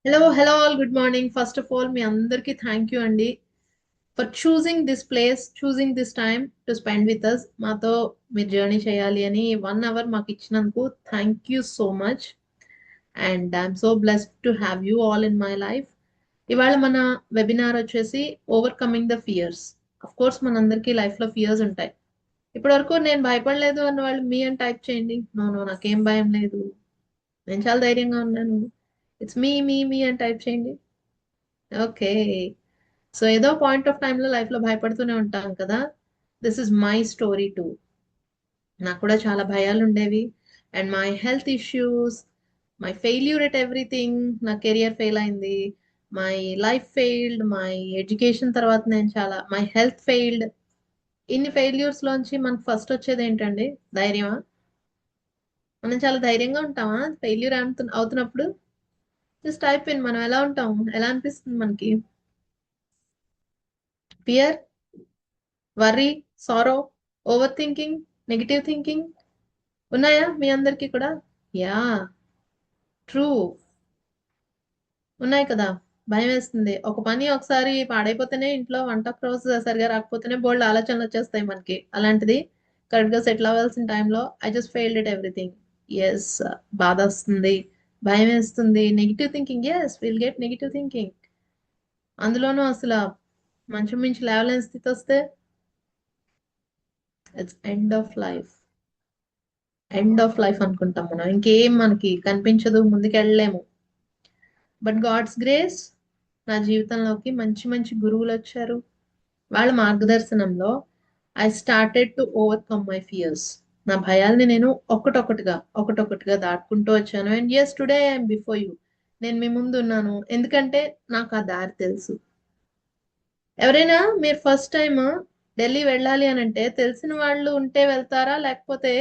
Hello all good morning. First of all మీ అందరికి thank you అండి for choosing this place, choosing this time to spend with us. మాతో మీరు journey చేయాలి అని 1 అవర్ మాకు ఇచ్చినందుకు thank you so much. And I'm so blessed to have you all in my life. ఇవాళ మన వెబినార్ వచ్చేసి overcoming the fears. Of course మనందరికీ లైఫ్ లో ఫియర్స్ ఉంటాయి. ఇప్పటి వరకు నేను భయపడలేదు అన్న వాళ్ళు మీ అని టైప్ చేయండి. నో నో, నాకేం భయం లేదు, నేను చాలా ధైర్యంగా ఉన్నాను. ఇట్స్ మీ అని టైప్ చేయండి. ఓకే. సో ఏదో పాయింట్ ఆఫ్ టైంలో లైఫ్ లో భయపడుతూనే ఉంటాం కదా. This is my story two. నాకు కూడా చాలా భయాలు ఉండేవి. And my health issues, my failure at everything. నా కెరియర్ ఫెయిల్ అయింది, my life failed, my education తర్వాత నేను చాలా, మై హెల్త్ ఫెయిల్డ్. ఇన్ని ఫెయిల్యూర్స్ లోంచి మనకు ఫస్ట్ వచ్చేది ఏంటండి? ధైర్యమా? మనం చాలా ధైర్యంగా ఉంటామా ఫెయిల్యూర్ అవుతున్నప్పుడు? జస్ట్ టైప్ ఇన్, మనం ఎలా ఉంటాం, ఎలా అనిపిస్తుంది మనకి? ఫియర్, వర్రీ, సారో, ఓవర్ థింకింగ్, నెగిటివ్ థింకింగ్ ఉన్నాయా మీ అందరికీ కూడా? యా, ట్రూ, ఉన్నాయి కదా. భయం వేస్తుంది. ఒక పని ఒకసారి పాడైపోతేనే, ఇంట్లో వంట ప్రాసెస్ సరిగా రాకపోతేనే బోల్డ్ ఆలోచనలు వచ్చేస్తాయి మనకి. అలాంటిది కరెక్ట్ గా సెటిల్ అవ్వాల్సిన టైంలో I just failed it everything. Yes, బాధ వస్తుంది, భయం వేస్తుంది, negative thinking. Yes, will get negative thinking. అందులోనూ అసలు మంచం మించి లేవలేని స్థితి వస్తే it's end of life. End of life అనుకుంటాం మనం. ఇంకేం మనకి కనిపించదు, ముందుకెళ్ళలేము. బట్ గాడ్స్ గ్రేస్, నా జీవితంలోకి మంచి మంచి గురువులు వచ్చారు. వాళ్ళ మార్గదర్శనంలో I started to overcome my fears. నా భయాల్ని నేను ఒకటొకటిగా దాటుకుంటూ వచ్చాను. And yes, today I'm before you. నేను మీ ముందు ఉన్నాను ఎందుకంటే నాకు ఆ దారి తెలుసు. ఎవరైనా మీరు ఫస్ట్ టైం ఢిల్లీ వెళ్ళాలి అని అంటే తెలిసిన వాళ్ళు ఉంటే వెళ్తారా, లేకపోతే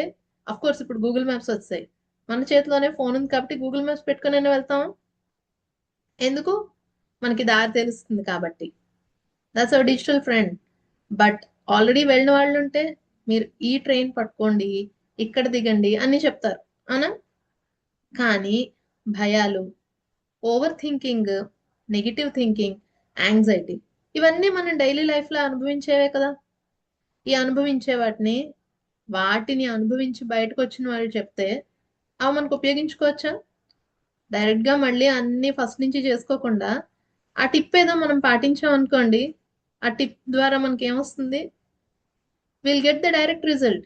అఫ్ కోర్స్ ఇప్పుడు గూగుల్ మ్యాప్స్ వచ్చాయి, మన చేతిలోనే ఫోన్ ఉంది కాబట్టి గూగుల్ మ్యాప్స్ పెట్టుకుని వెళ్తాం. ఎందుకు? మనకి దారి తెలుస్తుంది కాబట్టి. That's our digital friend. But already వెళ్ళిన వాళ్ళు ఉంటే మీరు ఈ ట్రైన్ పట్టుకోండి, ఇక్కడ దిగండి అని చెప్తారు, అవునా? కానీ భయాలు, over thinking, negative thinking, anxiety, ఇవన్నీ మనం డైలీ లైఫ్ లో అనుభవించేవే కదా. ఈ అనుభవించే వాటిని అనుభవించి బయటకు వచ్చిన వాళ్ళు చెప్తే అవి మనకు ఉపయోగించుకోవచ్చా? డైరెక్ట్ గా మళ్ళీ అన్ని ఫస్ట్ నుంచి చేసుకోకుండా ఆ టిప్ ఏదో మనం పాటించాం అనుకోండి, ఆ టిప్ ద్వారా మనకి ఏమొస్తుంది? Will get the direct result.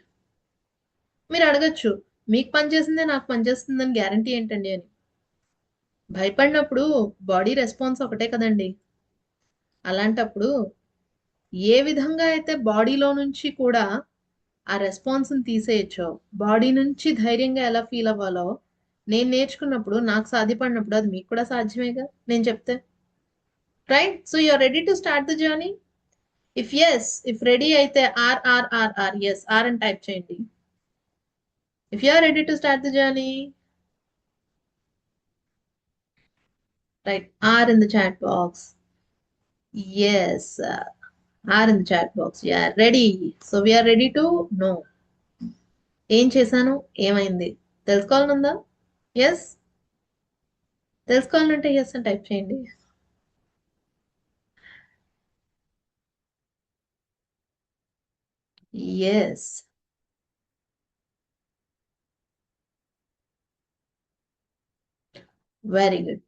మీరు అడగచ్చు, మీకు పనిచేసిందే నాకు పనిచేస్తుందని గ్యారంటీ ఏంటండి అని. భయపడినప్పుడు బాడీ రెస్పాన్స్ ఒకటే కదండి. అలాంటప్పుడు ఏ విధంగా అయితే బాడీలో నుంచి కూడా ఆ రెస్పాన్స్ తీసేయచ్చో, బాడీ నుంచి ధైర్యంగా ఎలా ఫీల్ అవ్వాలో నేను నేర్చుకున్నప్పుడు, నాకు సాధ్యపడినప్పుడు అది మీకు కూడా సాధ్యమేగా నేను చెప్తే. Right? So you're ready to start the journey. If yes, if ready అయితే ఆర్ ఎస్, ఆర్ అని టైప్ చేయండి. If you are ready to start the journey, write or in the chat box. Yes, are in the chat box. Yeah, ready. So we are ready to know. ఏం చేశాను, ఏమైంది తెలుసుకోవాలనుందా? Yes, తెలుసుకోవాలంటే yes అని type చేయండి. Yes, very good.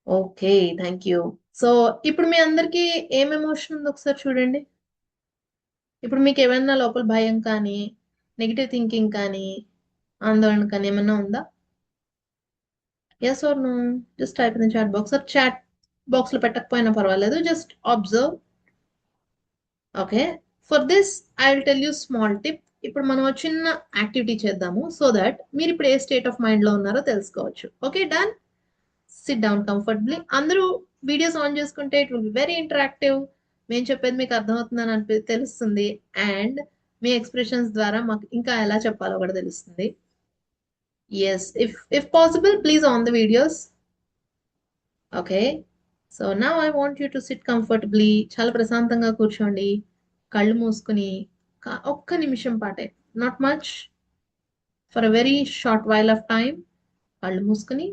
Okay, thank you. So ఇప్పుడు మీ అందరికి ఏం ఎమోషన్ ఉందో ఒకసారి చూడండి. ఇప్పుడు మీకు ఏమైనా లోపల భయం కానీ, నెగిటివ్ థింకింగ్ కానీ, ఆందోళన కానీ ఏమైనా ఉందా? Yes or no? Just type in chat box, or chat box లో పెట్టకపోయినా పర్వాలేదు, just observe. Okay, for this I will tell you small tip. ఇప్పుడు మనం ఒక చిన్న యాక్టివిటీ చేద్దాము, సో దట్ మీరు ఇప్పుడు ఏ స్టేట్ ఆఫ్ మైండ్ లో ఉన్నారో తెలుసుకోవచ్చు. Okay, done. SIT down comfortably. అందరూ వీడియోస్ ఆన్ చేసుకుంటే it will be very interactive. మేము చెప్పేది మీకు అర్థమవుతుందని తెలుస్తుంది. అండ్ మీ ఎక్స్ప్రెషన్స్ ద్వారా మాకు ఇంకా ఎలా చెప్పాలో కూడా తెలుస్తుంది. Yes, if possible please on the videos. Okay, so now I want you to sit comfortably. చాలా ప్రశాంతంగా కూర్చోండి, కళ్ళు మూసుకుని ఒక్క నిమిషం పాటే, not much, for a very short while of time. కళ్ళు మూసుకుని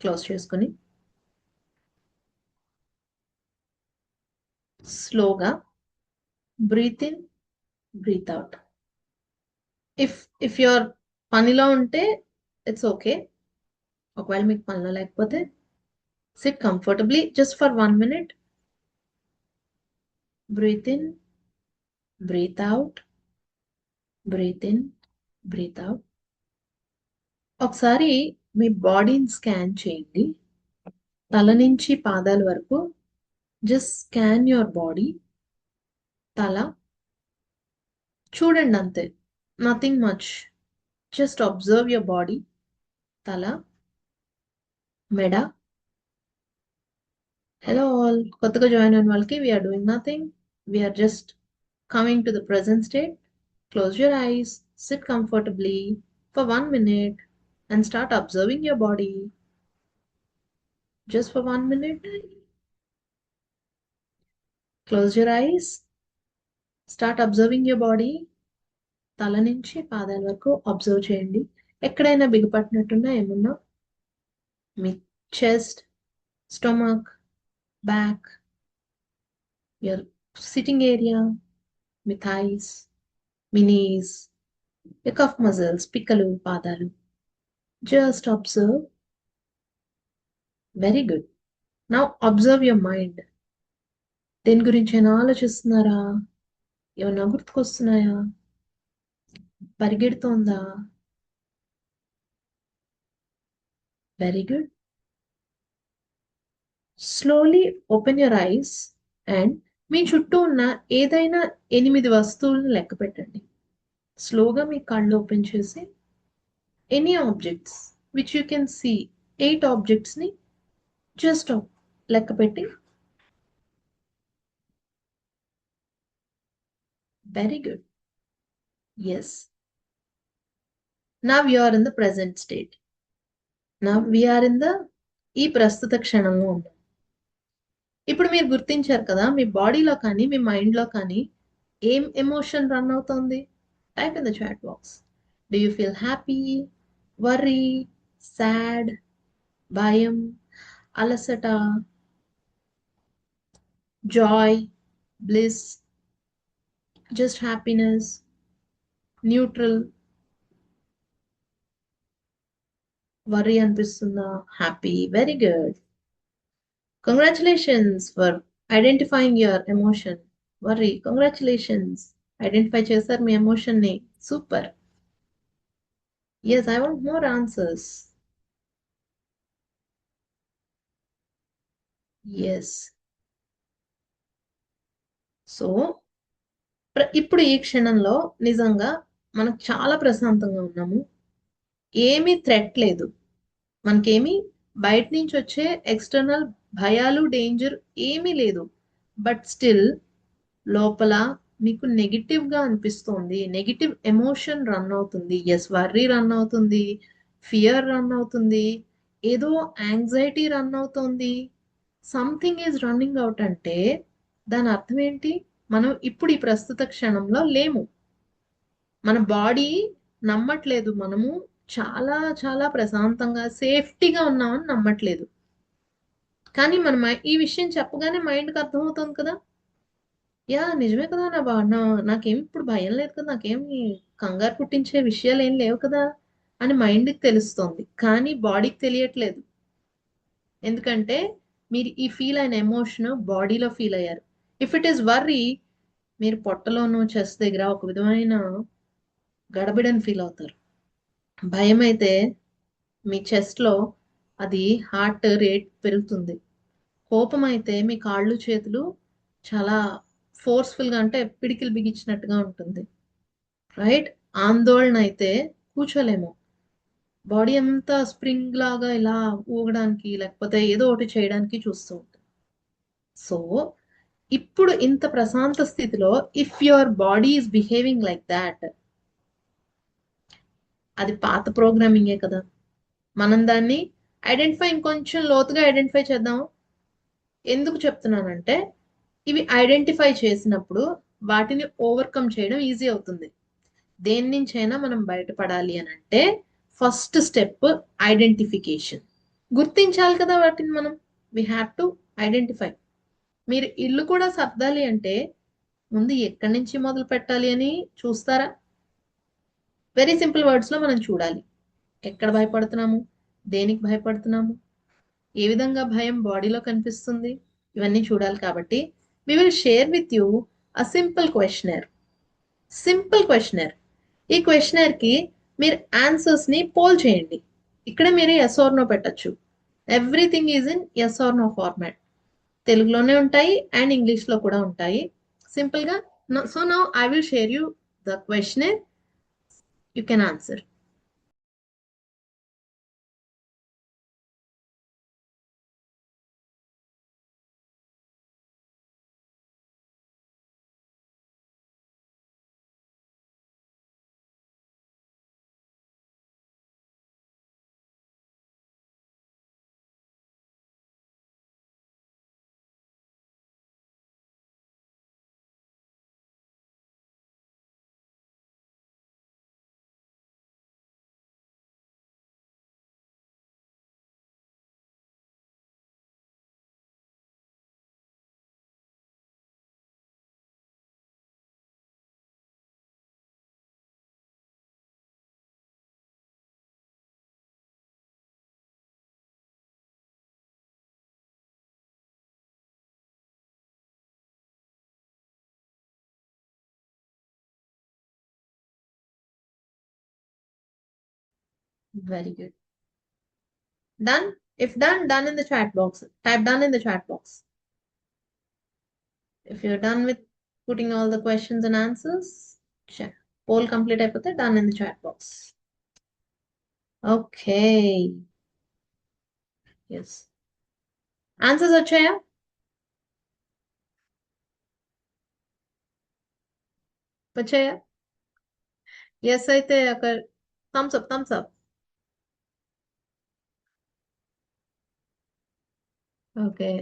క్లోజ్ చేసుకుని స్లోగా breathe in, breathe out. If if you're పనిలో ఉంటే ఇట్స్ ఓకే. ఒకవేళ మీకు పనిలో లేకపోతే sit comfortably just for 1 minute. Breathe in, breathe out, breathe in, breathe out. ఒకసారి మీ బాడీని స్కాన్ చేయండి. తల నుంచి పాదాల వరకు జస్ట్ స్కాన్ యువర్ బాడీ. తల చూడండి అంతే, nothing much. Just observe your body. తల, మెడ. హలో ఆల్, కొత్తగా జాయిన్ అయిన వాళ్ళకి we're doing nothing. We're just coming to the present state. Close your eyes, sit comfortably for 1 minute and start observing your body. Just for 1 minute. Close your eyes, start observing your body. తల నుంచి పాదాల వరకు observe చేయండి. ఎక్కడైనా బిగుపట్టినట్టున్నా ఏమున్నా మీ chest, stomach, back, your sitting area, మీ థైస్, మీ నీస్, your cuff muscles, పిక్కలు, పాదాలు. Just observe. Very good. Now observe your mind. దేని గురించైనా ఆలోచిస్తున్నారా? ఏమన్నా గుర్తుకొస్తున్నాయా? పరిగెడుతోందా? Very good. Slowly open your eyes and మీ చుట్టూ ఉన్న ఏదైనా 8 వస్తువులను లెక్క పెట్టండి. స్లోగా మీ కళ్ళు ఓపెన్ చేసి any objects which you can see, 8 ఆబ్జెక్ట్స్ని జస్ట్ లెక్క పెట్టి. Very good. Yes. Now you are in the present state. Now we are in the ఈ ప్రస్తుత క్షణంలో ఉన్నాం. ఇప్పుడు మీరు గుర్తించారు కదా, మీ బాడీలో కానీ మీ మైండ్లో కానీ ఏం ఎమోషన్ రన్ అవుతుంది? Type in the chat box. Do you feel happy, worry, sad, భయం, అలసట, joy, bliss, just happiness, neutral? Worry అనిపిస్తుందా? Happy. Very good. Congratulations for identifying your emotion. Worry. Congratulations, identify చేశారు మీ ఎమోషన్ని. Super. Yes, I want more answers. Yes. So ఇప్పుడు ఈ క్షణంలో నిజంగా మనకు చాలా ప్రశాంతంగా ఉన్నాము. ఏమీ థ్రెట్ లేదు. మనకేమీ బయట నుంచి వచ్చే ఎక్స్టర్నల్ భయాలు, డేంజర్ ఏమీ లేదు. బట్ స్టిల్ లోపల మీకు నెగిటివ్ గా అనిపిస్తోంది. నెగిటివ్ ఎమోషన్ రన్ అవుతుంది. ఎస్, వర్రీ రన్ అవుతుంది, ఫియర్ రన్ అవుతుంది, ఏదో యాంగ్జైటీ రన్ అవుతోంది. సంథింగ్ ఈజ్ రన్నింగ్ అవుట్ అంటే దాని అర్థం ఏంటి? మనం ఇప్పుడు ఈ ప్రస్తుత క్షణంలో లేము. మన బాడీ నమ్మట్లేదు మనము చాలా చాలా ప్రశాంతంగా సేఫ్టీగా ఉన్నామని నమ్మట్లేదు. కానీ మన ఈ విషయం చెప్పగానే మైండ్కి అర్థమవుతుంది కదా, యా నిజమే కదా, నాకేం ఇప్పుడు భయం లేదు కదా, నాకేమి కంగారు పుట్టించే విషయాలు ఏం లేవు కదా అని మైండ్కి తెలుస్తోంది. కానీ బాడీకి తెలియట్లేదు. ఎందుకంటే మీరు ఈ ఫీల్ అయిన ఎమోషన్ బాడీలో ఫీల్ అయ్యారు. ఇఫ్ ఇట్ ఈస్ వర్రీ, మీరు పొట్టలోనూ చెస్ట్ దగ్గర ఒక విధమైన గడబిడని ఫీల్ అవుతారు. భయం అయితే మీ చెస్ట్లో అది హార్ట్ రేట్ పెరుగుతుంది. కోపం అయితే మీ కాళ్ళు చేతులు చాలా ఫోర్స్ఫుల్గా, అంటే పిడికిలు బిగించినట్టుగా ఉంటుంది. రైట్? ఆందోళన అయితే కూర్చోలేము. బాడీ అంతా స్ప్రింగ్ లాగా ఇలా ఊగడానికి లేకపోతే ఏదో ఒకటి చేయడానికి చూస్తూ ఉంటుంది. సో ఇప్పుడు ఇంత ప్రశాంత స్థితిలో if your body is behaving like that, అది పాత ప్రోగ్రామింగే కదా. మనం దాన్ని ఐడెంటిఫై, ఇంకొంచెం లోతుగా ఐడెంటిఫై చేద్దాం. ఎందుకు చెప్తున్నానంటే ఇవి ఐడెంటిఫై చేసినప్పుడు వాటిని ఓవర్కమ్ చేయడం ఈజీ అవుతుంది. దేని నుంచైనా మనం బయటపడాలి అని అంటే ఫస్ట్ స్టెప్ ఐడెంటిఫికేషన్. గుర్తించాలి కదా వాటిని మనం. We have to identify. మీరు ఇల్లు కూడా సర్దాలి అంటే ముందు ఎక్కడి నుంచి మొదలు పెట్టాలి అని చూస్తారా? వెరీ సింపుల్ వర్డ్స్ లో మనం చూడాలి. ఎక్కడ భయపడుతున్నాము, దేనికి భయపడుతున్నాము, ఏ విధంగా భయం బాడీలో కనిపిస్తుంది, ఇవన్నీ చూడాలి. కాబట్టి we will share with you a simple questionnaire. Simple questionnaire. ఈ క్వశ్చనర్ కి మీరు ఆన్సర్స్ ని పోల్ చేయండి. ఇక్కడ మీరు ఎస్ ఆర్ నో పెట్టచ్చు. Everything is in yes or no format. తెలుగులోనే ఉంటాయి అండ్ ఇంగ్లీష్ లో కూడా ఉంటాయి. సింపుల్ గా. So now I will share you the questionnaire. You can answer. Very good. Done? If done, done in the chat box. Type done in the chat box. If you're done with putting all the questions and answers, check. Poll complete అయిపోతే done in the chat box. Okay. Yes. Answers వచ్చాయా? వచ్చాయా? Yes అయితే ఒక thumbs up, thumbs up. Okay.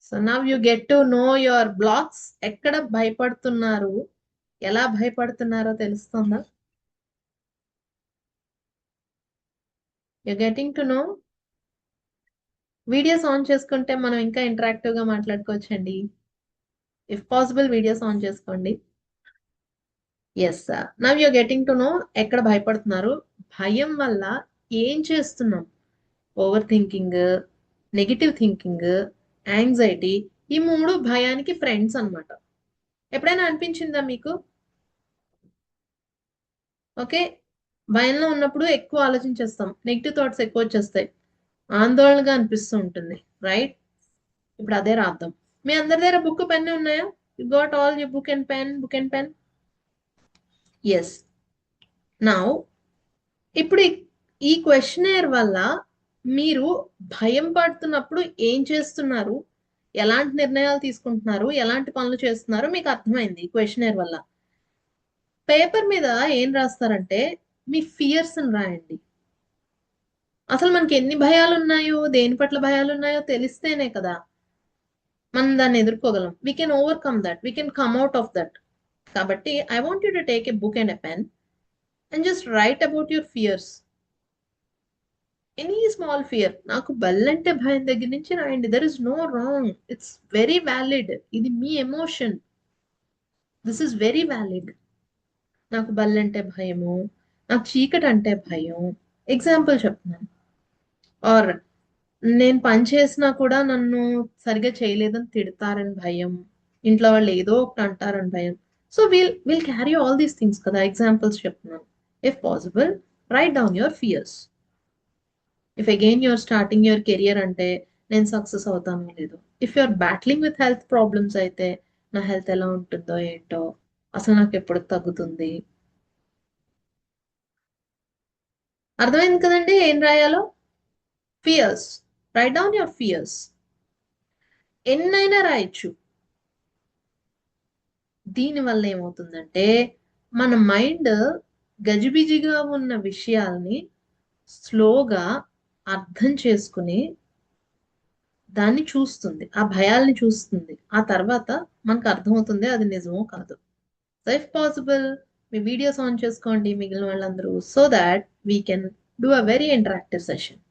So now you get to know your blocks. ఎక్కడ భయపడుతున్నారు, ఎలా భయపడుతున్నారో తెలుస్తుందా? You're getting to know. Videos on చేసుకుంటే మనం ఇంకా ఇంటరాక్టివ్ గా మాట్లాడుకోవచ్చండి. ఇఫ్ పాసిబుల్ వీడియోస్ ఆన్ చేసుకోండి. Yes sir. Now you're getting to know ఎక్కడ భయపడుతున్నారు, భయం వల్ల ఏం చేస్తున్నాం. Over thinking, negative thinking, anxiety, ఈ మూడు భయానికి ఫ్రెండ్స్ అన్నమాట. ఎప్పుడైనా అనిపించిందా మీకు? ఓకే. భయంలో ఉన్నప్పుడు ఎక్కువ ఆలోచించేస్తాం, నెగిటివ్ థాట్స్ ఎక్కువ వచ్చేస్తాయి, ఆందోళనగా అనిపిస్తూ ఉంటుంది, రైట్? ఇప్పుడు అదే రాద్దాం. మీ అందరి దగ్గర బుక్ పెన్ ఉన్నాయా? You got all you book and pen, book and pen? Yes. Now ఇప్పుడు ఈ క్వశ్చనర్ వల్ల మీరు భయం పడుతున్నప్పుడు ఏం చేస్తున్నారు, ఎలాంటి నిర్ణయాలు తీసుకుంటున్నారు, ఎలాంటి పనులు చేస్తున్నారు మీకు అర్థమైంది ఈ క్వశ్చనర్ వల్ల. పేపర్ మీద ఏం రాస్తారంటే మీ ఫియర్స్ రాయండి. అసలు మనకి ఎన్ని భయాలు ఉన్నాయో, దేని పట్ల భయాలు ఉన్నాయో తెలిస్తేనే కదా మనం దాన్ని ఎదుర్కోగలం. We can overcome that, we can come out of that. కాబట్టి I want you to take a book and a pen and just write about your fears. Any small fear. నాకు బల్లంటే భయం దగ్గర నుంచి రాయండి. There is no wrong, it's very valid. ఇది మీ emotion, this is very valid. నాకు బల్లంటే భయము, నాకు చీకటి అంటే భయం, ఎగ్జాంపుల్ చెప్తున్నాను. ఆర్ నేను పని చేసినా కూడా నన్ను సరిగా చేయలేదని తిడతారని భయం, ఇంట్లో వాళ్ళు ఏదో ఒకటి అంటారని భయం. So will carry all these things కదా, ఎగ్జాంపుల్స్ చెప్తున్నాను. If possible write down your fears. If again you're starting your career అంటే నేను సక్సెస్ అవుతానో లేదో. If you're battling with health problems అయితే నా హెల్త్ ఎలా ఉంటుందో ఏంటో, అసలు నాకు ఎప్పుడు తగ్గుతుంది. అర్థమైంది కదండి ఏం రాయాలో? Fears. Right down your fears. ఎన్నైనా రాయొచ్చు. దీనివల్ల ఏమవుతుందంటే మన మైండ్ గజిబిజిగా ఉన్న విషయాల్ని స్లోగా అర్థం చేసుకుని దాన్ని చూస్తుంది, ఆ భయాల్ని చూస్తుంది. ఆ తర్వాత మనకు అర్థమవుతుంది అది నిజమో కాదు. So if possible me videos on చేసుకోండి మిగిలిన వాళ్ళందరూ, so that we can do a very interactive session.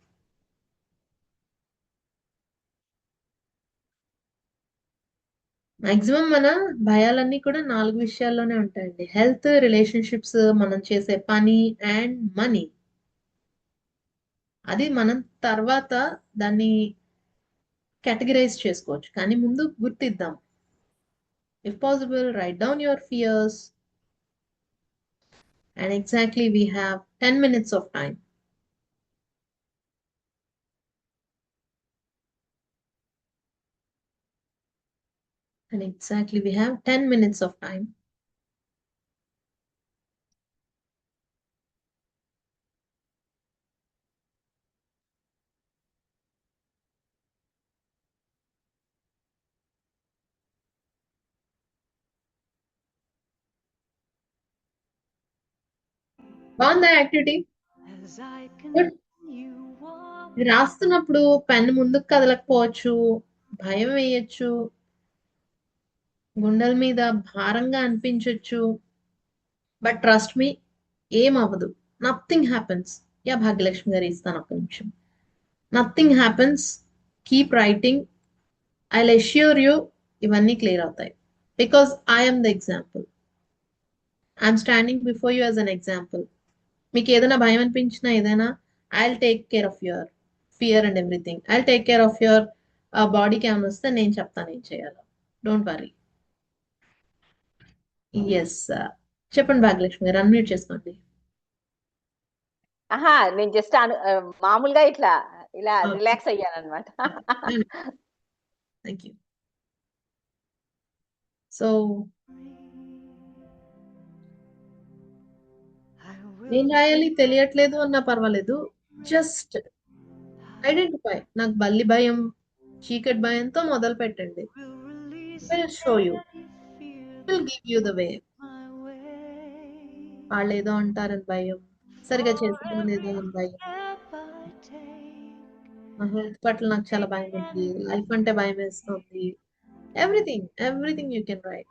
Maximum మన భయాలన్నీ కూడా 4 విషయాల్లోనే ఉంటాయండి. హెల్త్, రిలేషన్‌షిప్స్, మనం చేసే పని అండ్ మనీ. అది మనం తర్వాత దాన్ని కేటగరైజ్ చేసుకోవచ్చు. కానీ ముందు గుర్తిద్దాం. If possible write down your fears and exactly we have 10 minutes of time. And exactly we have 10 minutes of time. బావుందా యాక్టివిటీ? గుడ్. ఇది రాస్తున్నప్పుడు పెన్ ముందుకు కదలకపోవచ్చు. భయం వేయొచ్చు. గుండెల మీద భారంగా అనిపించొచ్చు. బట్ ట్రస్ట్ మీ, ఏమవ్వదు. Nothing happens. యా భాగ్యలక్ష్మి గారు ఇస్తాను ఒక్క నిమిషం. Nothing happens. Keep writing. I'll assure you ఇవన్నీ క్లియర్ అవుతాయి. Because I'm the example. I'm standing before you as an example. మీకు ఏదైనా భయం అనిపించినా ఏదైనా I'll take care of your fear and everything. I'll take care of your బాడీకి ఏమైనా వస్తే నేను చెప్తాను ఏం చేయాలో. Don't worry. ఎస్. చెప్పండి భాగ్యలక్ష్మి గారు, అన్మ్యూట్ చేసుకోండి. ఆహా నేను జస్ట్ మామూలుగా ఇట్లా ఇలా రిలాక్స్ అయ్యాను అనమాట. Thank you. సో ఏం రాయాలి తెలియట్లేదు అన్నా పర్వాలేదు. Just identify. నాకు బల్లి భయం, చీకటి భయంతో మొదలు పెట్టండి. Will show you, will give you the way. వాళ్ళు ఏదో అంటారని భయం, సరిగా చేసేదో లేదో అని భయం, నా హెల్త్ పట్ల నాకు చాలా భయం ఉంది, లైఫ్ అంటే భయం వేస్తుంది. Everything you can write.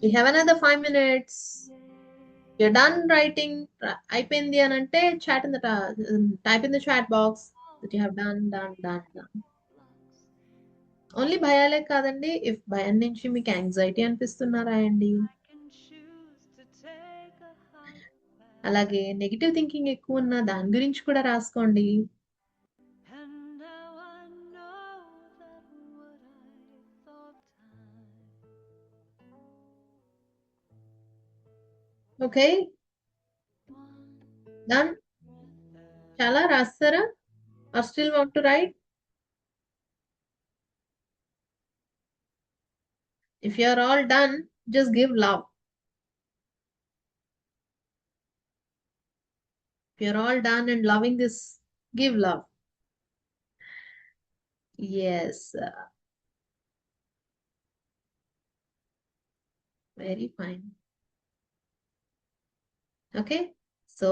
We have another 5 minutes. You're done writing. అయిపోయింది అని అంటే chat in the type in the chat box that you have done. Only భయాలే కాదండి. ఇఫ్ భయం నుంచి మీకు యాంగ్జైటీ అనిపిస్తున్నారా అండి, అలాగే నెగిటివ్ థింకింగ్ ఎక్కువ ఉన్నా దాని గురించి కూడా రాసుకోండి. Okay, done. చాలా రాస్తారా? Or still want to write? If you are all done, just give love. If you're all done and loving this, give love. Yes. Very fine. Okay. So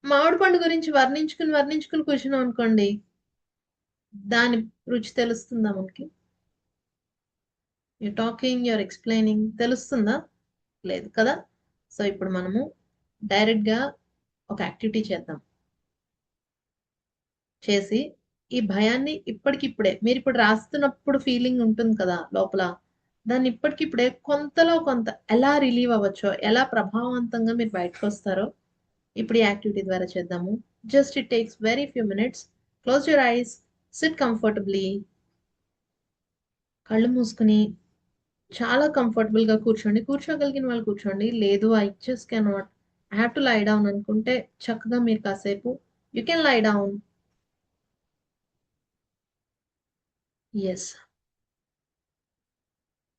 మామిడి పండు గురించి వర్ణించుకుని కూర్చున్నాం అనుకోండి, దాని రుచి తెలుస్తుందా మనకి? యూ టాకింగ్, యూర్ ఎక్స్ప్లెయినింగ్, తెలుస్తుందా? లేదు కదా. సో ఇప్పుడు మనము డైరెక్ట్ గా ఒక యాక్టివిటీ చేద్దాం. చేసి ఈ భయాన్ని ఇప్పటికిప్పుడే, మీరు ఇప్పుడు రాస్తున్నప్పుడు ఫీలింగ్ ఉంటుంది కదా లోపల, దాన్ని ఇప్పటికిప్పుడే కొంతలో కొంత ఎలా రిలీవ్ అవ్వచ్చో, ఎలా ప్రభావవంతంగా మీరు బయటకు వస్తారో ఇప్పుడు ఈ యాక్టివిటీ ద్వారా చేద్దాము. Just it takes very few minutes. Close your eyes, SIT comfortably. కళ్ళు మూసుకుని చాలా కంఫర్టబుల్ గా కూర్చోండి. కూర్చోగలిగిన వాళ్ళు కూర్చోండి. లేదు I just cannot, I have to lie down అనుకుంటే చక్కగా మీరు కాసేపు you can lie down. Yes.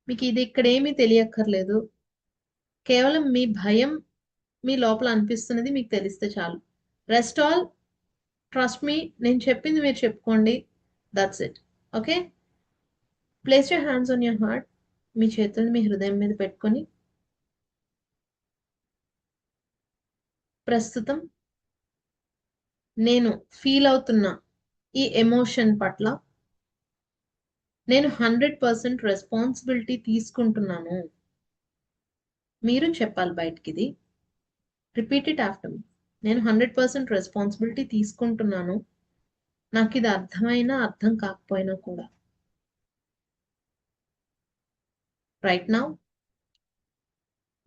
మీకు ఇది ఇక్కడ ఏమీ తెలియక్కర్లేదు. కేవలం మీ భయం మీ లోపల అనిపిస్తున్నది మీకు తెలిస్తే చాలు. రెస్ట్ ఆల్ ట్రస్ట్ మీ, నేను చెప్పింది మీరు చెప్పుకోండి. That's it. Okay. Place your hands on your heart. మీ చేతుల్ని మీ హృదయం మీద పెట్టుకొని ప్రస్తుతం నేను ఫీల్ అవుతున్న ఈ ఎమోషన్ పట్ల నేను 100% రెస్పాన్సిబిలిటీ తీసుకుంటున్నాను. మీరు చెప్పాలి బయటికి. రిపీట్ ఇట్ ఆఫ్టర్ మీ. నేను 100% రెస్పాన్సిబిలిటీ తీసుకుంటున్నాను నాకు ఇది అర్థమైనా అర్థం కాకపోయినా కూడా. Right now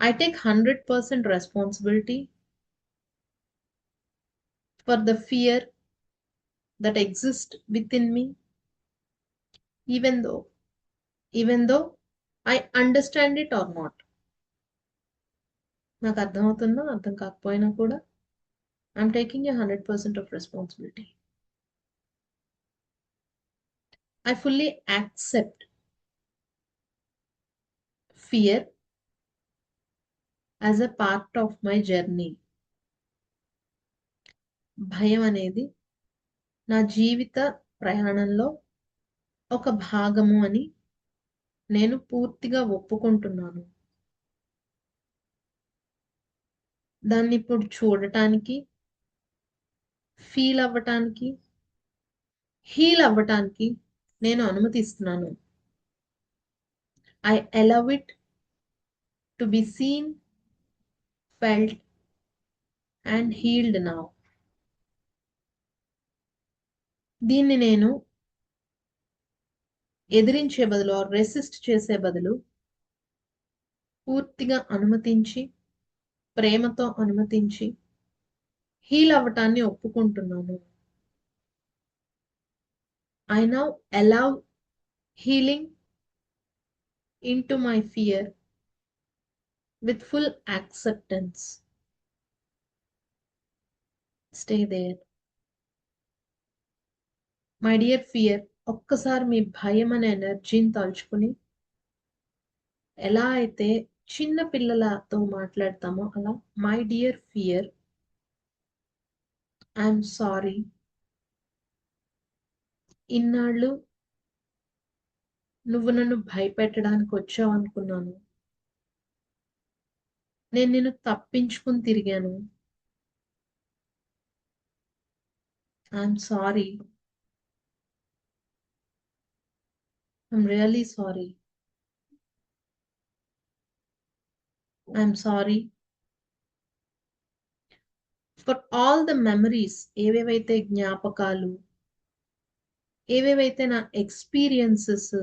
I take 100% responsibility for the fear that exist with in me, even though even though I understand it or not. నాకు అర్థమవుతుందో అర్థం కాకపోయినా కూడా I'm taking a 100% of responsibility. I fully accept fear as a part of my journey. భయం అనేది నా జీవిత ప్రయాణంలో ఒక భాగము అని నేను పూర్తిగా ఒప్పుకుంటున్నాను. దాన్ని ఇప్పుడు చూడటానికి, ఫీల్ అవ్వటానికి, హీల్ అవ్వటానికి నేను అనుమతిస్తున్నాను. I allow it to be seen, felt and healed now. దీన్ని నేను ఎదిరించే బదులు రెసిస్ట్ చేసే బదులు పూర్తిగా అనుమతించి, ప్రేమతో అనుమతించి హీల్ అవ్వటాన్ని ఒప్పుకుంటున్నాను. I now allow healing into my fear with full acceptance. Stay there. My dear fear, ఒక్కసారి మీ భయం అనే ఎనర్జీని తలుచుకుని ఎలా అయితే చిన్న పిల్లలతో మాట్లాడతామో అలా, my dear fear, I'm sorry. ఇన్నాళ్ళు నువ్వు నన్ను భయపెట్టడానికి వచ్చావు అనుకున్నాను. నేను నిన్ను తప్పించుకుని తిరిగాను. I'm sorry. I'm really sorry. I'm sorry for all the memories, ఏవేవైతే జ్ఞాపకాలు, ఏవేవైతే నా ఎక్స్పీరియన్సెస్,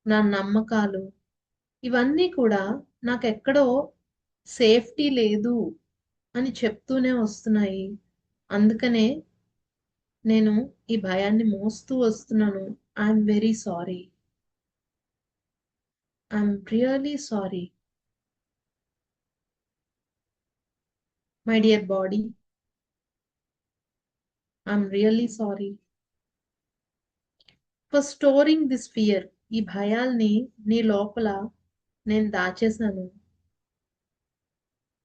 నా నమ్మకాలు, ఇవన్నీ కూడా నాకెక్కడో సేఫ్టీ లేదు అని చెప్తూనే వస్తున్నాయి. అందుకనే నేను ఈ భయాన్ని మోస్తూ వస్తున్నాను. I'm very sorry. I'm really sorry. My dear body, I'm really sorry for storing this fear. ఈ భయాల్ని నీ లోపల నేను దాచేశాను.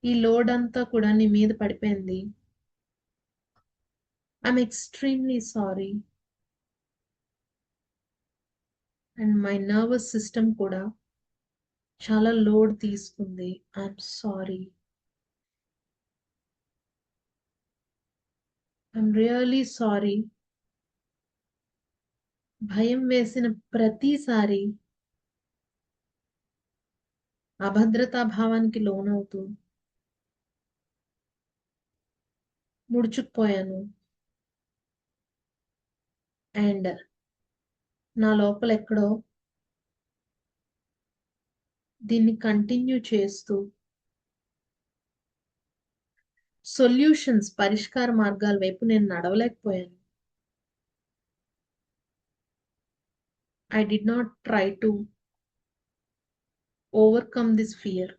ఈ లోడ్ అంతా కూడా నీ మీద పడిపోయింది. I'm extremely sorry. And my nervous system కూడా చాలా లోడ్ తీసుకుంది. I'm sorry. I'm really sorry. భయం వేసిన ప్రతిసారి అభద్రతా భావానికి లోనవుతూ ముడుచుకుపోయాను. అండ్ నా లోపల ఎక్కడో దీన్ని కంటిన్యూ చేస్తూ సొల్యూషన్స్, పరిష్కార మార్గాల వైపు నేను నడవలేకపోయాను. I did not try to overcome this fear.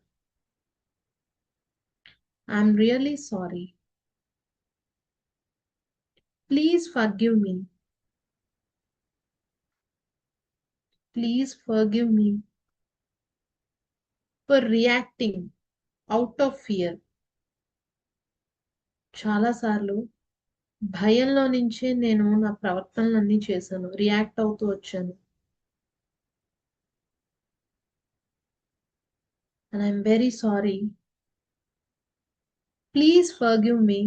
I'm really sorry. Please forgive me. Please forgive me for reacting out of fear. చాలాసార్లు భయంలో నుంచే నేను నా ప్రవర్తనలన్నీ చేశాను, రియాక్ట్ అవుతూ వచ్చాను. And I'm very sorry. Please forgive మీ.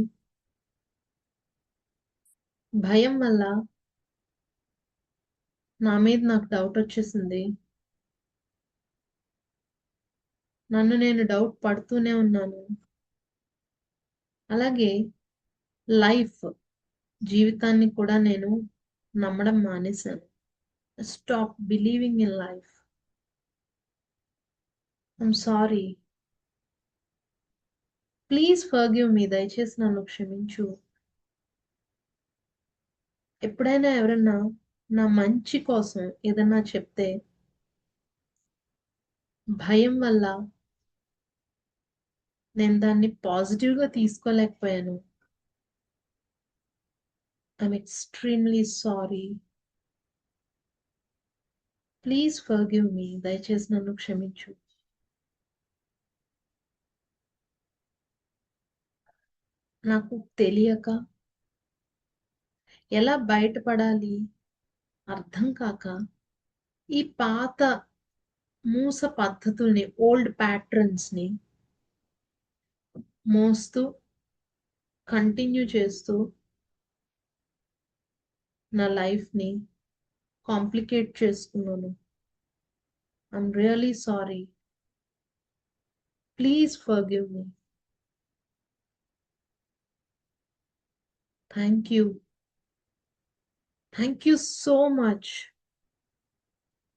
భయం వల్ల నా మీద నాకు డౌట్ వచ్చేసింది. నన్ను నేను డౌట్ పడుతూనే ఉన్నాను. అలాగే లైఫ్, జీవితాన్ని కూడా నేను నమ్మడం మానేశాను. Stop believing in life. I'm sorry. Please forgive me. దయచేసి నన్ను క్షమించు. ఎప్పుడైనా ఎవరన్నా నా మంచి కోసం ఏదన్నా చెప్తే భయం వల్ల నేను దాన్ని పాజిటివ్గా తీసుకోలేకపోయాను. I'm extremely sorry. Please forgive me. దయచేసి నన్ను క్షమించు. నాకు తెలియక ఎలా బయటపడాలి అర్థం కాక ఈ పాత మూస పద్ధతుల్ని, ఓల్డ్ ప్యాటర్న్స్ ని మోస్తూ కంటిన్యూ చేస్తూ నా లైఫ్ ని కాంప్లికేట్ చేసుకున్నాను. I'm really sorry. Please forgive me. Thank you. Thank you so much.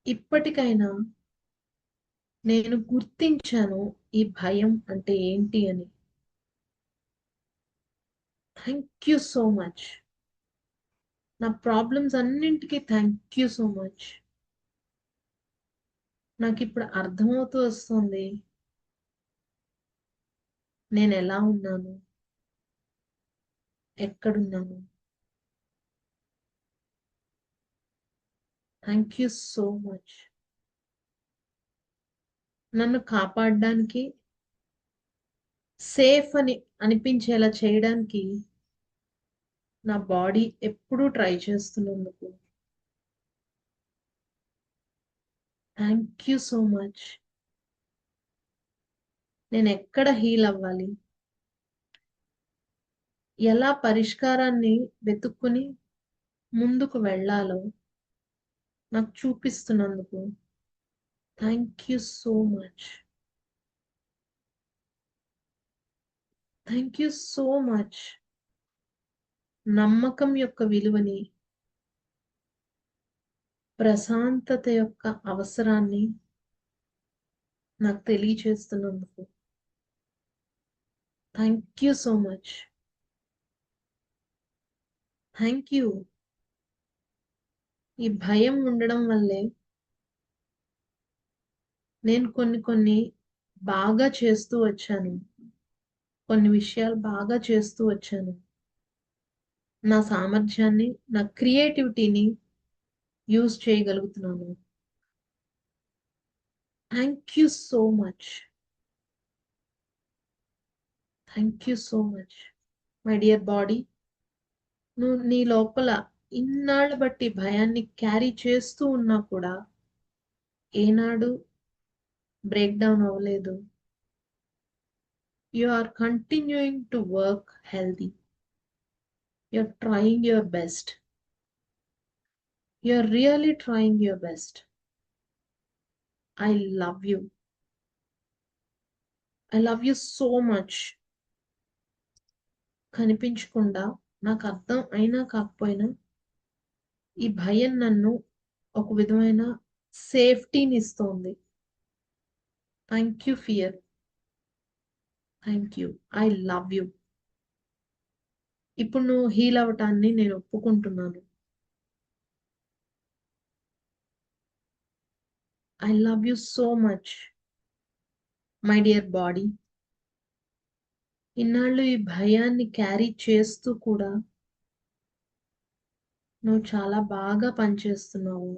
ఇప్పటికైనా నేను గుర్తించాను ఈ భయం అంటే ఏంటి అని. Thank you so much. నా ప్రాబ్లమ్స్ అన్నింటికీ థ్యాంక్ యూ సో మచ్. నాకు ఇప్పుడు అర్థమవుతూ వస్తుంది నేను ఎలా ఉన్నాను, ఎక్కడున్నాను. Thank you so much. నన్ను కాపాడడానికి, సేఫ్ అని అనిపించేలా చేయడానికి నా బాడీ ఎప్పుడూ ట్రై చేస్తున్నందుకు థ్యాంక్ యూ సో మచ్. నేను ఎక్కడ హీల్ అవ్వాలి, ఎలా పరిష్కారాన్ని వెతుక్కుని ముందుకు వెళ్ళాలో నాకు చూపిస్తున్నందుకు thank you so much. Thank you so much. నమ్మకం యొక్క విలువని, ప్రశాంతత యొక్క అవసరాన్ని నాకు తెలియచేస్తున్నందుకు thank you so much. Thank you. ఈ భయం ఉండడం వల్లే నేను కొన్ని బాగా చేస్తూ వచ్చాను. కొన్ని విషయాలు బాగా చేస్తూ వచ్చాను. నా సామర్థ్యాన్ని, నా క్రియేటివిటీని యూజ్ చేయగలుగుతున్నాను. Thank you so much. Thank you so much. My dear body, నువ్వు నీ లోపల ఇన్నాళ్ళు బట్టి భయాన్ని క్యారీ చేస్తూ ఉన్నా కూడా ఏనాడు బ్రేక్ డౌన్ అవ్వలేదు. You are continuing to work healthy. You're trying your best. You're really trying your best. I love you. I love you so much. కనిపించకుండా, నాకు అర్థం అయినా కాకపోయినా ఈ భయం నన్ను ఒక విధమైన సేఫ్టీని ఇస్తోంది. Thank you fear. Thank you. I love you. ఇప్పుడు నువ్వు హీల్ అవ్వటాన్ని నేను ఒప్పుకుంటున్నాను. I love you so much my dear body. ఇన్నాళ్ళు ఈ భయాన్ని క్యారీ చేస్తూ కూడా నువ్వు చాలా బాగా పనిచేస్తున్నావు.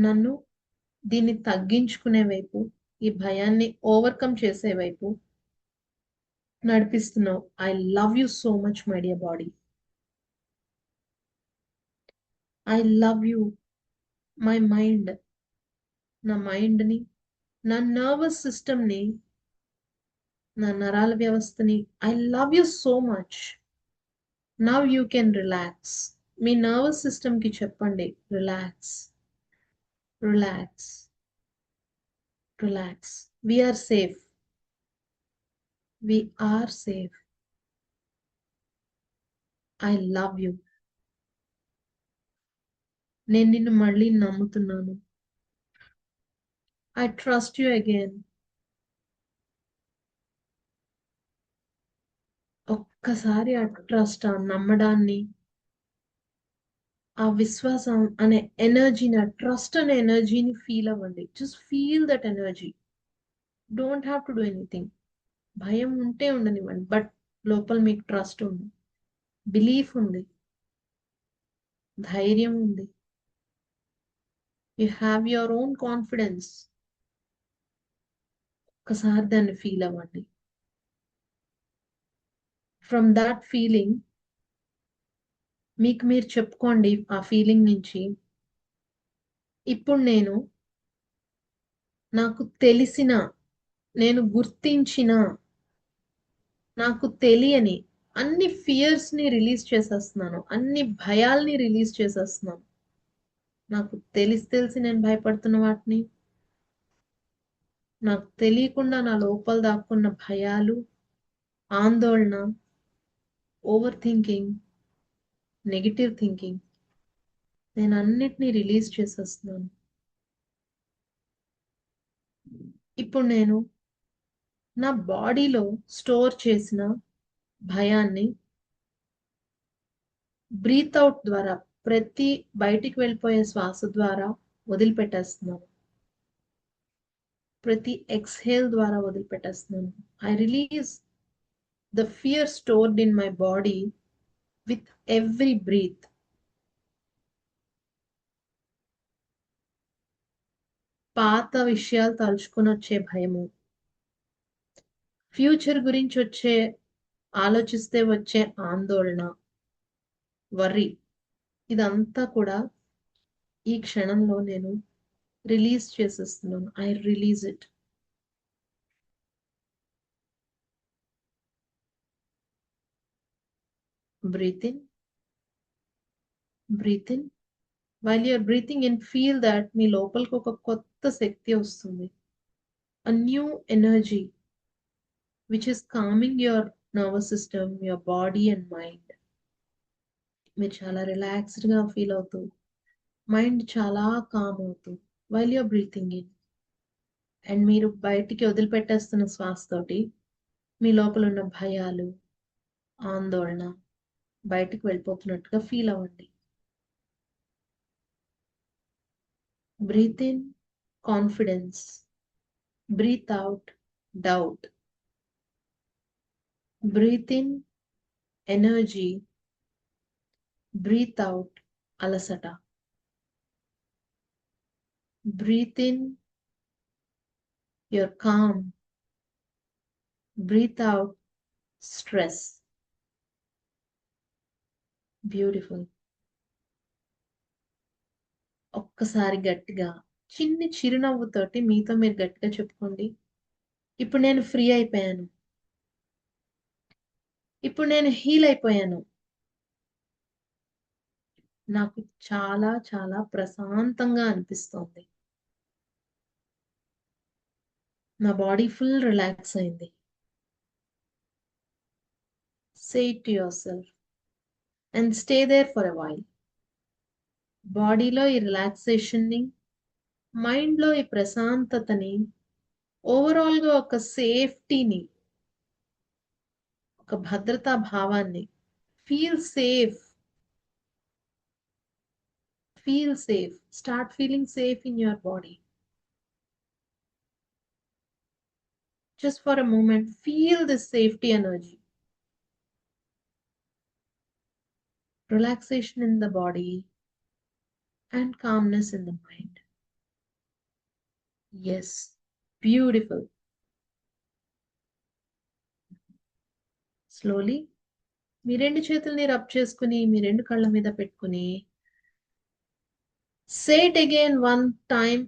నన్ను దీన్ని తగ్గించుకునే వైపు, ఈ భయాన్ని ఓవర్కమ్ చేసే వైపు నడిపిస్తున్నావు. I love you so much my dear body. I love you. My mind, నా మైండ్ని, నా నర్వస్ సిస్టమ్ని, నా నరాల వ్యవస్థని I love you so much. Now you can relax. మీ నర్వస్ సిస్టమ్కి చెప్పండి, relax, relax, relax. We're safe. We are safe. I love you. నేను నిన్ను మళ్ళీ నమ్ముతున్నాను. I trust you again. ఒక్కసారి ఆ ట్రస్ట్, ఆ నమ్మడాన్ని, ఆ విశ్వాసం అనే ఎనర్జీని, ఆ ట్రస్ట్ అనే ఎనర్జీని ఫీల్ అవ్వండి. Just feel that energy. Don't have to do anything. భయం ఉంటే ఉండనివ్వండి, బట్ లోపల మీకు ట్రస్ట్ ఉంది, బిలీఫ్ ఉంది, ధైర్యం ఉంది. You have your own confidence. ఒకసారి దాన్ని ఫీల్ అవ్వండి. ఫ్రమ్ దాట్ ఫీలింగ్ మీకు మీరు చెప్పుకోండి, ఆ ఫీలింగ్ నుంచి, ఇప్పుడు నేను నాకు తెలిసిన, నేను గుర్తించిన, నాకు తెలియని అన్ని ఫియర్స్ ని రిలీజ్ చేసేస్తున్నాను, అన్ని భయాల్ని రిలీజ్ చేసేస్తున్నాను. నాకు తెలిసి నేను భయపడుతున్న వాటిని, నాకు తెలియకుండా నా లోపల దాక్కున్న భయాలు, ఆందోళన, ఓవర్ థింకింగ్, నెగిటివ్ థింకింగ్, నేను అన్నిటినీ రిలీజ్ చేసేస్తున్నాను. ఇప్పుడు నేను నా బాడీలో స్టోర్ చేసిన భయాన్ని బ్రీత్ అవుట్ ద్వారా, ప్రతి బయటికి వెళ్ళిపోయే శ్వాస ద్వారా వదిలిపెట్టేస్తున్నాను. ప్రతి ఎక్స్హేల్ ద్వారా వదిలిపెట్టేస్తున్నాను. I release the fear stored in my body with every breath. పాత విషయాలు తలుచుకొని వచ్చే భయము, ఫ్యూచర్ గురించి ఆలోచిస్తే వచ్చే ఆందోళన, వర్రీ, ఇదంతా కూడా ఈ క్షణంలో నేను రిలీజ్ చేసేస్తున్నాను. I release it. Breathe in, breathe in. While you're breathing in, feel that మీ లోపలికి ఒక కొత్త శక్తి వస్తుంది. A new energy which is coming your nervous system, your body and mind. మీరు చాలా రిలాక్స్డ్ గా ఫీల్ అవుతూ, మైండ్ చాలా కామ్ అవుతూ, while you're breathing in. And మీరు బయటికి వదిలిపెట్టేస్తున్న శ్వాస తోటి మీ లోపల ఉన్న భయాలు, ఆందోళన బయటికి వెళ్ళిపోతున్నట్టుగా ఫీల్ అవ్వండి. Breathe in confidence, breathe out doubt. Breathe in energy, breathe out అలసట. Breathe in your calm, breathe out stress. Beautiful. ఒక్కసారి గట్టిగా చిన్ని చిరునవ్వుతోటి మీతో మీరు గట్టిగా చెప్పుకోండి, ఇప్పుడు నేను ఫ్రీ అయిపోయాను, ఇప్పుడు నేను హీల్ అయిపోయాను, నాకు చాలా చాలా ప్రశాంతంగా అనిపిస్తోంది, నా బాడీ ఫుల్ రిలాక్స్ అయింది. Say it to yourself and stay there for a while. బాడీలో ఈ రిలాక్సేషన్ ని, మైండ్ లో ఈ ప్రశాంతతని, ఓవరాల్ గా ఒక సేఫ్టీని, ఒక భద్రతా భావాన్ని, feel safe, feel safe, start feeling safe in your body. Just for a moment, feel this safety energy, relaxation in the body and calmness in the mind. Yes, beautiful. Slowly మీ రెండు చేతుల్ని rub చేసుకుని మీ రెండు కళ్ళ మీద పెట్టుకుని say it again one time.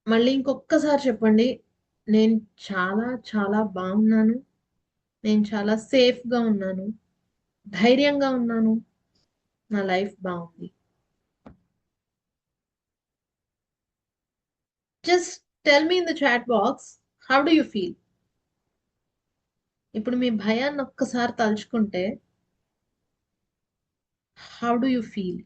మళ్ళీ ఇంకొకసారి చెప్పండి, నేను చాలా చాలా బాగున్నాను, నేను చాలా సేఫ్ గా ఉన్నాను, ధైర్యంగా ఉన్నాను, నా లైఫ్ బాగుంది. Just tell me in the chat box, how do you feel? ఇప్పుడు మీ భయాన్ని ఒక్కసారి తలుచుకుంటే How do you feel?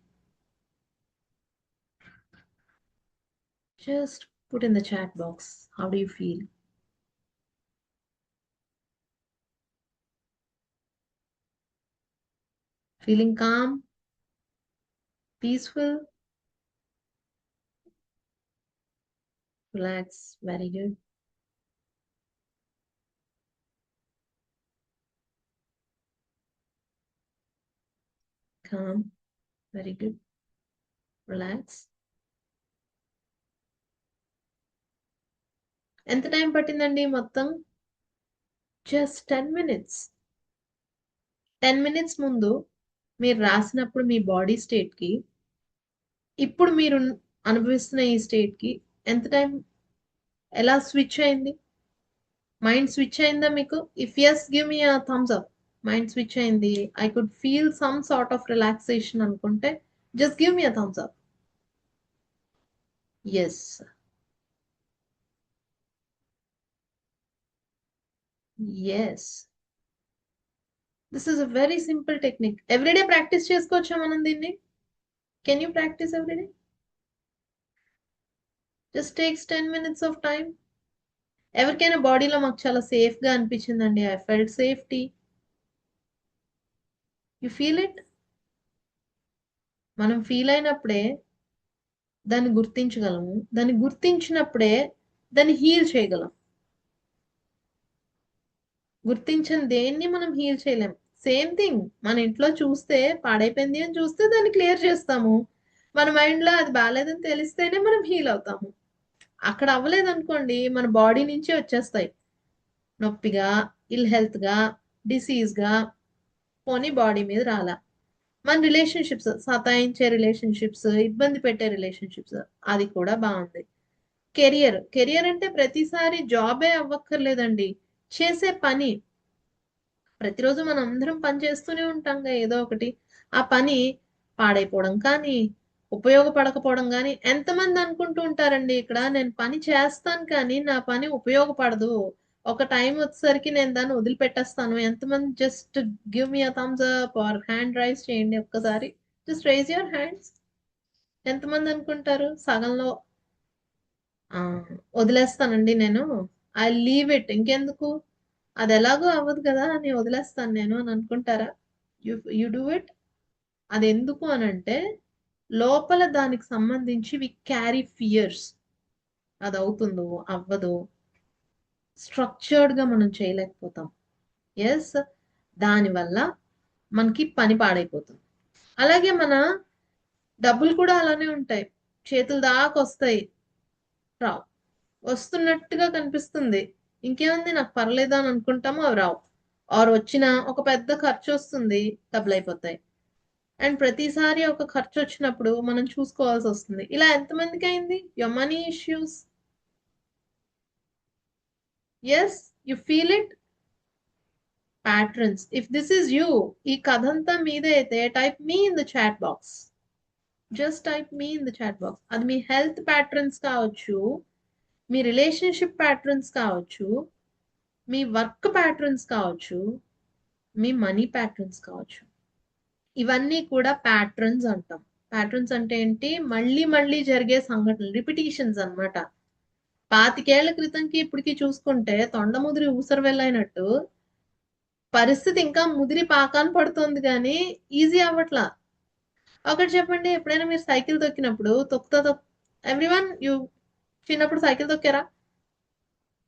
Just put in the chat box. How do you feel? Feeling calm, peaceful, relax. Very good. Calm. Very good. Relax. ఎంత time పట్టిందండి మొత్తం? Just 10 minutes. 10 minutes ముందు మీరు రాసినప్పుడు మీ బాడీ స్టేట్కి ఇప్పుడు మీరు అనుభవిస్తున్న ఈ స్టేట్కి ఎంత టైం, ఎలా స్విచ్ అయింది? మైండ్ స్విచ్ అయిందా మీకు? If yes give me a thumbs up. Mind switch అయింది, I could feel some sort of relaxation అనుకుంటే just give me a thumbs up. Yes. Yes. This is a very simple technique. Everyday practice చేసుకోవచ్చా మనం దీన్ని? Can you practice everyday? Just takes 10 minutes of time. ఎవరికైనా బాడీలో మాకు చాలా safe గా అనిపించిందండి, I felt safety. You feel it. మనం ఫీల్ అయినప్పుడే దాన్ని గుర్తించగలము, దాన్ని గుర్తించినప్పుడే దాన్ని హీల్ చేయగలం. గుర్తించని దేన్ని మనం హీల్ చేయలేం. సేమ్ థింగ్ మన ఇంట్లో చూస్తే పాడైపోయింది అని చూస్తే దాన్ని క్లియర్ చేస్తాము. మన మైండ్ లో అది బాగాలేదని తెలిస్తేనే మనం హీల్ అవుతాము. అక్కడ అవ్వలేదు అనుకోండి, మన బాడీ నుంచే వచ్చేస్తాయి నొప్పిగా, ఇల్ హెల్త్ గా, డిసీజ్ గా. పోనీ బాడీ మీద రాలా. మన రిలేషన్షిప్స్, సతాయించే రిలేషన్షిప్స్, ఇబ్బంది పెట్టే రిలేషన్షిప్స్, అది కూడా బాగుంది. కెరియర్, కెరియర్ అంటే ప్రతిసారి జాబే అవ్వక్కర్లేదండి, చేసే పని. ప్రతిరోజు మనం అందరం పని చేస్తూనే ఉంటాంగా ఏదో ఒకటి. ఆ పని పాడైపోవడం కానీ, ఉపయోగపడకపోవడం కానీ. ఎంతమంది అనుకుంటూ ఉంటారండి ఇక్కడ, నేను పని చేస్తాను కానీ నా పని ఉపయోగపడదు, ఒక టైం వచ్చేసరికి నేను దాన్ని వదిలిపెట్టేస్తాను. ఎంతమంది? Just give me a thumbs up or hand raise చేయండి ఒక్కసారి. Just raise your hands. ఎంతమంది అనుకుంటారు సగంలో ఆ వదిలేస్తానండి నేను, ఐ లీవ్ ఇట్, ఇంకెందుకు, అది ఎలాగో అవ్వదు కదా అని వదిలేస్తాను నేను అని అనుకుంటారా? You do it. అది ఎందుకు అని అంటే, లోపల దానికి సంబంధించి వి క్యారీ ఫియర్స్. అది అవుతుందో అవ్వదో, స్ట్రక్చర్డ్ గా మనం చేయలేకపోతాం. ఎస్. దానివల్ల మనకి పని పాడైపోతుంది. అలాగే మన డబ్బులు కూడా అలానే ఉంటాయి, చేతుల దాకా వస్తాయి, రావు. వస్తున్నట్టుగా కనిపిస్తుంది, ఇంకేముంది నాకు పర్లేదా అని అనుకుంటాము, అవి రావు. ఆర్ వచ్చిన ఒక పెద్ద ఖర్చు వస్తుంది, డబ్బులు అయిపోతాయి. అండ్ ప్రతిసారి ఒక ఖర్చు వచ్చినప్పుడు మనం చూసుకోవాల్సి వస్తుంది. ఇలా ఎంతమందికి అయింది? Your money issues. Yes, you feel it. Patterns. If this is you, ఈ కథ అంతా మీదే అయితే type me in the chat box. Just type me in the chat box. అది మీ హెల్త్ ప్యాటర్న్స్ కావచ్చు, మీ రిలేషన్షిప్ ప్యాటర్న్స్ కావచ్చు, మీ వర్క్ ప్యాటర్న్స్ కావచ్చు, మీ మనీ ప్యాటర్న్స్ కావచ్చు. ఇవన్నీ కూడా ప్యాటర్న్స్ అంటాం. ప్యాటర్న్స్ అంటే ఏంటి? మళ్ళీ మళ్ళీ జరిగే సంఘటనలు, రిపిటీషన్స్ అన్నమాట. 25 ఏళ్ల క్రితంకి ఇప్పటికి చూసుకుంటే తొండ ముదిరి ఊసర వెళ్ళైనట్టు పరిస్థితి ఇంకా ముదిరి పాకాన పడుతుంది కానీ ఈజీ అవ్వట్లా. ఒకటి చెప్పండి, ఎప్పుడైనా మీరు సైకిల్ తొక్కినప్పుడు తొక్కుతా ఎవ్రీవన్ యూ చిన్నప్పుడు సైకిల్ తొక్కారా?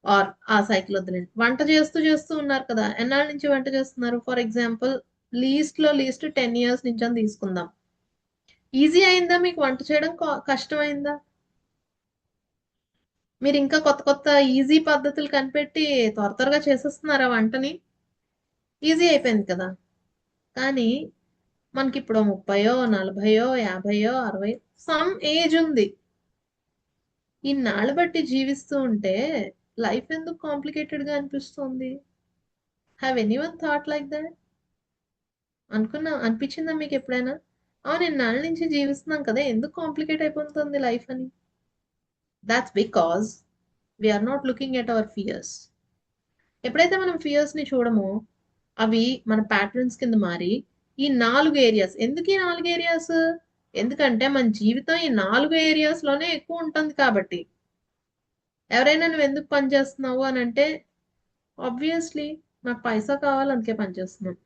ఆర్ ఆ సైకిల్ వద్దులేండి, వంట చేస్తూ చేస్తూ ఉన్నారు కదా, ఎన్నాళ్ళ నుంచి వంట చేస్తున్నారు? ఫర్ ఎగ్జాంపుల్, లీస్ట్ 10 years నుంచి అని తీసుకుందాం. ఈజీ అయిందా మీకు వంట చేయడం, కష్టమైందా? మీరు ఇంకా కొత్త కొత్త ఈజీ పద్ధతులు కనిపెట్టి త్వర త్వరగా చేసేస్తున్నారా వంటని? ఈజీ అయిపోయింది కదా. కానీ మనకి ఇప్పుడు 30 40 50 60 సమ్ ఏజ్ ఉంది. ఇన్నాళ్ళు బట్టి జీవిస్తూ ఉంటే లైఫ్ ఎందుకు కాంప్లికేటెడ్ గా అనిపిస్తుంది? Have anyone thought like that? అనిపించిందా మీకు ఎప్పుడైనా? అవును, ఇన్నాళ్ళ నుంచి జీవిస్తున్నాం కదా, ఎందుకు కాంప్లికేట్ అయిపోతుంది లైఫ్ అని? That's because we're not looking at our fears. ఎప్పుడైతే మనం ఫియర్స్ ని చూడమో, అవి మన ప్యాటర్న్స్ కింద మారి ఈ 4 ఏరియాస్. ఎందుకు ఈ 4 ఏరియాస్? ఎందుకంటే మన జీవితం ఈ 4 ఏరియాస్ లోనే ఎక్కువ ఉంటుంది కాబట్టి. ఎవరైనా నువ్వు ఎందుకు పని చేస్తున్నావు అని అంటే, ఆబ్వియస్లీ నాకు పైసా కావాలి అందుకే పని చేస్తున్నాను.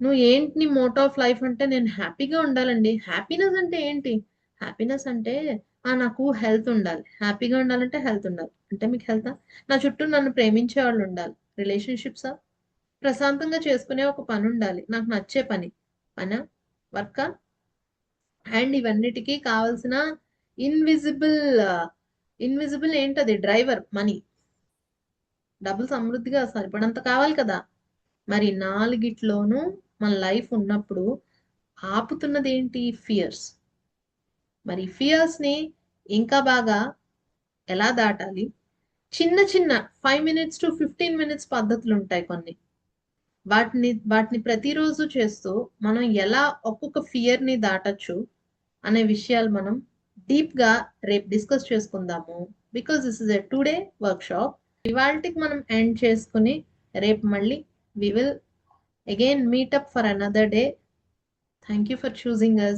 నువ్వు ఏంటి నీ మోటో ఆఫ్ లైఫ్ అంటే, నేను హ్యాపీగా ఉండాలండి. హ్యాపీనెస్ అంటే ఏంటి? హ్యాపీనెస్ అంటే నాకు హెల్త్ ఉండాలి. హ్యాపీగా ఉండాలంటే హెల్త్ ఉండాలి. అంటే మీకు హెల్త్, నా చుట్టూ నన్ను ప్రేమించే వాళ్ళు ఉండాలి. రిలేషన్షిప్సా, ప్రశాంతంగా చేసుకునే ఒక పని ఉండాలి. నాకు నచ్చే పని. పనా, వర్కా, అండ్ ఇవన్నిటికీ కావాల్సిన ఇన్విజిబుల్ ఇన్విజిబుల్ ఏంటది? Driver money. డబ్బులు సమృద్ధిగా సరిపడంత కావాలి కదా. మరి నాలుగిట్లోనూ మన లైఫ్ ఉన్నప్పుడు ఆపుతున్నది ఏంటి? ఫియర్స్. మరి ఫియర్స్ ని ఇంకా బాగా ఎలా దాటాలి? చిన్న చిన్న 5 minutes to 15 minutes పద్ధతులు ఉంటాయి కొన్ని. వాటిని ప్రతిరోజు చేస్తూ మనం ఎలా ఒక్కొక్క ఫియర్ ని దాటచ్చు అనే విషయాలు మనం డీప్ గా రేపు డిస్కస్ చేసుకుందాము. Because this is a 2 day workshop. ఇవాళకి మనం ఎండ్ చేసుకుని రేపు మళ్ళీ we will again meet up for another day. Thank you for choosing us.